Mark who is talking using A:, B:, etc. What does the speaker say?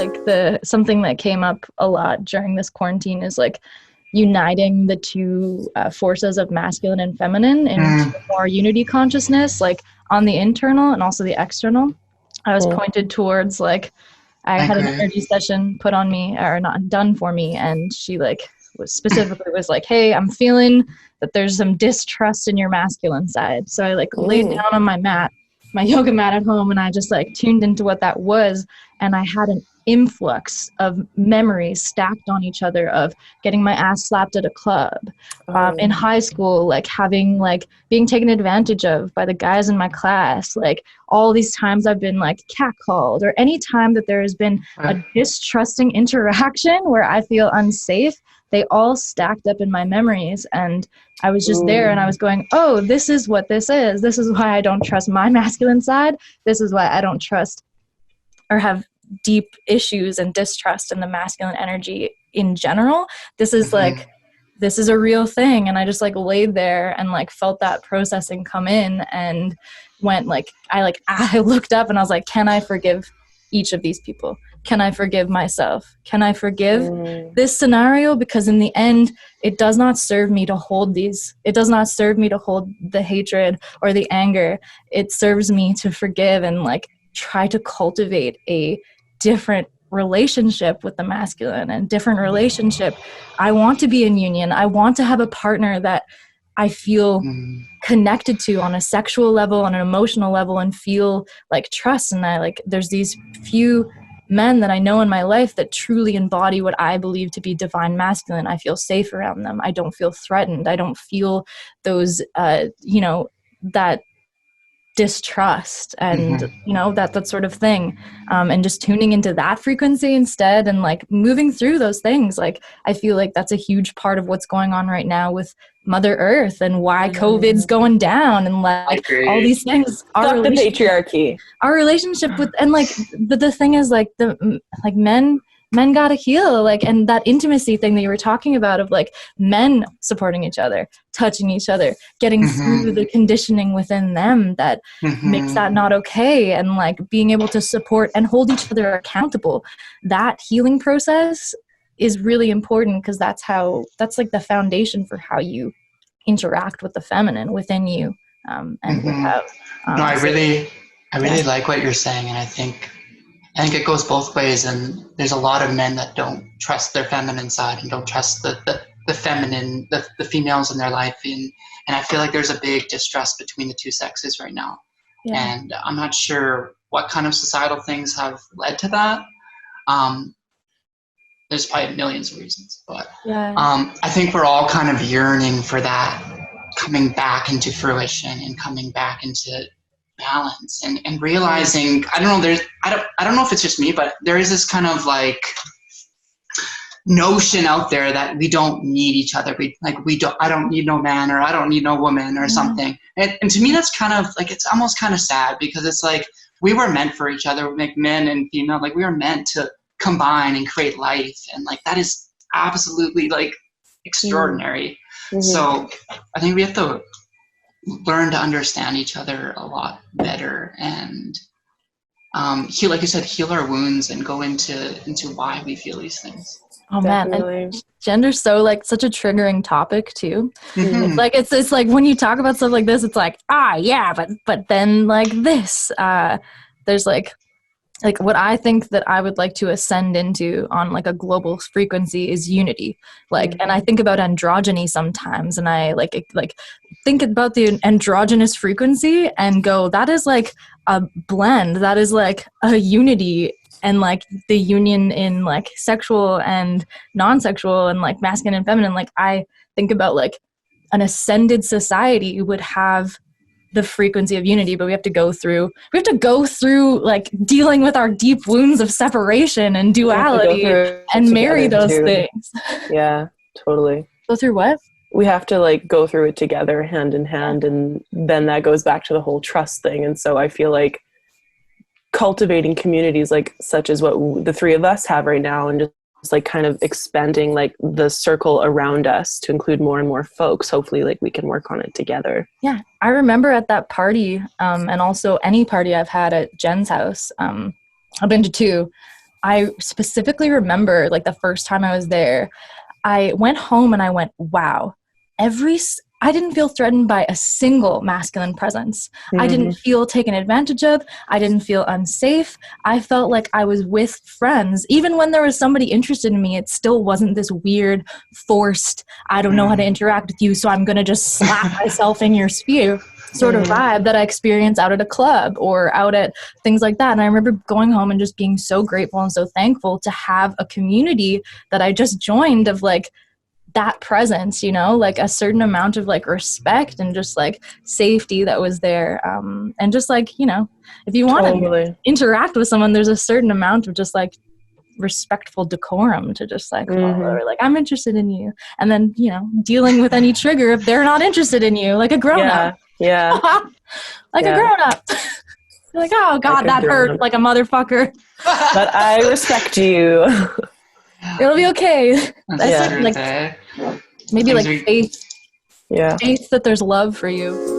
A: like the something that came up a lot during this quarantine is like uniting the two forces of masculine and feminine into more unity consciousness, like on the internal and also the external. I was pointed towards like I had an energy session put on me, or not done for me, and she like was like, hey, I'm feeling that there's some distrust in your masculine side. So I like laid down on my mat, my yoga mat at home, and I just like tuned into what that was, and I had an influx of memories stacked on each other of getting my ass slapped at a club, in high school, like having like being taken advantage of by the guys in my class, like all these times I've been like catcalled, or any time that there has been a distrusting interaction where I feel unsafe. They all stacked up in my memories, and I was just there and I was going, oh, this is what this is. This is why I don't trust my masculine side. This is why I don't trust or have deep issues and distrust in the masculine energy in general. This is like, this is a real thing. And I just like laid there and like felt that processing come in, and went like, I looked up and I was like, can I forgive each of these people? Can I forgive myself? Can I forgive this scenario? Because in the end, it does not serve me to hold these. It does not serve me to hold the hatred or the anger. It serves me to forgive and like try to cultivate a different relationship with the masculine and different relationship. I want to be in union. I want to have a partner that I feel connected to on a sexual level, on an emotional level, and feel like trust. And I like, there's these few men that I know in my life that truly embody what I believe to be divine masculine. I feel safe around them. I don't feel threatened. I don't feel those, that distrust and that sort of thing, and just tuning into that frequency instead, and like moving through those things. Like I feel like that's a huge part of what's going on right now with Mother Earth and why COVID's going down, and like all these things.
B: Fuck the patriarchy.
A: Our relationship with, and like the thing is like men gotta heal, like, and that intimacy thing that you were talking about of like men supporting each other, touching each other, getting through the conditioning within them that makes that not okay, and like being able to support and hold each other accountable. That healing process is really important, because that's like the foundation for how you interact with the feminine within you, and have.
C: No, I really like what you're saying, and I think it goes both ways. And there's a lot of men that don't trust their feminine side and don't trust the feminine, the females in their life, and I feel like there's a big distrust between the two sexes right now. Yeah. And I'm not sure what kind of societal things have led to that. There's probably millions of reasons, but I think we're all kind of yearning for that coming back into fruition and coming back into balance, and realizing, I don't know if it's just me, but there is this kind of like notion out there that we don't need each other. I don't need no man, or I don't need no woman, or something. And to me, that's kind of like, it's almost kind of sad, because it's like we were meant for each other, like men and female, like we were meant to combine and create life, and like that is absolutely like extraordinary. So I think we have to learn to understand each other a lot better, and heal, like you said, heal our wounds and go into why we feel these things.
A: Oh man, and gender's so like such a triggering topic too. It's like it's like when you talk about stuff like this, it's like but then like this, there's like what I think that I would like to ascend into on like a global frequency is unity. Like, and I think about androgyny sometimes, and I like think about the androgynous frequency and go, that is like a blend, that is like a unity, and like the union in like sexual and non-sexual and like masculine and feminine. Like I think about like an ascended society would have the frequency of unity, but we have to go through like dealing with our deep wounds of separation and duality and marry those things.
B: Yeah, totally.
A: Go through what?
B: We have to like go through it together, hand in hand, and then that goes back to the whole trust thing. And so I feel like cultivating communities like such as what the three of us have right now, and just like kind of expanding like the circle around us to include more and more folks, hopefully like we can work on it together.
A: Yeah, I remember at that party, and also any party I've had at Jen's house, I've been to two, I specifically remember like the first time I was there, I went home and I went, wow, I didn't feel threatened by a single masculine presence. I didn't feel taken advantage of. I didn't feel unsafe. I felt like I was with friends. Even when there was somebody interested in me, it still wasn't this weird, forced, I don't know how to interact with you, so I'm going to just slap myself in your sphere sort of vibe that I experience out at a club or out at things like that. And I remember going home and just being so grateful and so thankful to have a community that I just joined of like that presence, you know, like a certain amount of like respect and just like safety that was there. And just like, you know, if you want to interact with someone, there's a certain amount of just like respectful decorum to just like follow, like I'm interested in you, and then, you know, dealing with any trigger if they're not interested in you, like a grown-up. Like a grown-up. You're like, oh god, like that hurt like a motherfucker.
B: But I respect you.
A: It'll be okay.
C: That's
A: like maybe like faith.
B: Faith
A: that there's love for you.